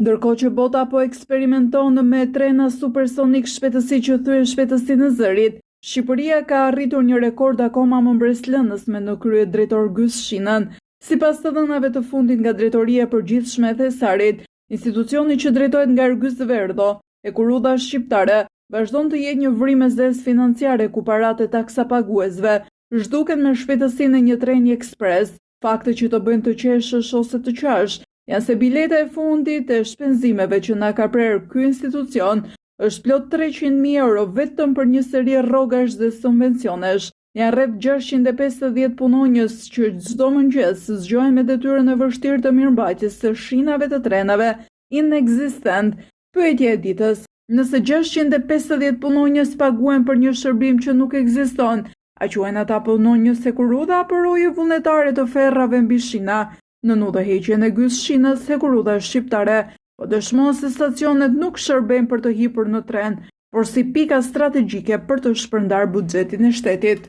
Ndërkohë që bota po eksperimenton me trena supersonik shpejtësi që thyen shpejtësinë e zërit, Shqipëria ka arritur një rekord akoma më mbreslënës me në krye drejtor Gys Shinën. Sipas të dhënave të fundit nga Drejtoria e Përgjithshme e Thesarit, institucioni që drejtohet nga Ergys Verdo, e Kurudha Shqiptare, vazhdon të jetë një vrim e zezë financiare ku paratë e taksapaguesve zhduken me shpejtësinë e një treni ekspres. Fakte që të bëjnë të qeshësh ose të qash janë se bileta e fundit e shpenzimeve që na ka prerë ky institucion është plot 300.000 euro vetëm për një seri rrogash dhe subvencionesh. Janë rreth 650 punonjës që çdo mëngjes zgjohen me detyrën e vështirë të mirëmbajtjes së shinave të trenave inekzistent. Pyetja e ditës: nëse 650 punonjës paguhen për një shërbim që nuk ekziston, a quhen ata punonjës e Kurudha apo roje vullnetare të ferrave mbi shina? Në udhëheqjen e Gys Shinës, Kurudha Shqiptare po dëshmon se stacionet nuk shërbejnë për të hipur në tren, por si pika strategjike për të shpërndar buxhetin e shtetit.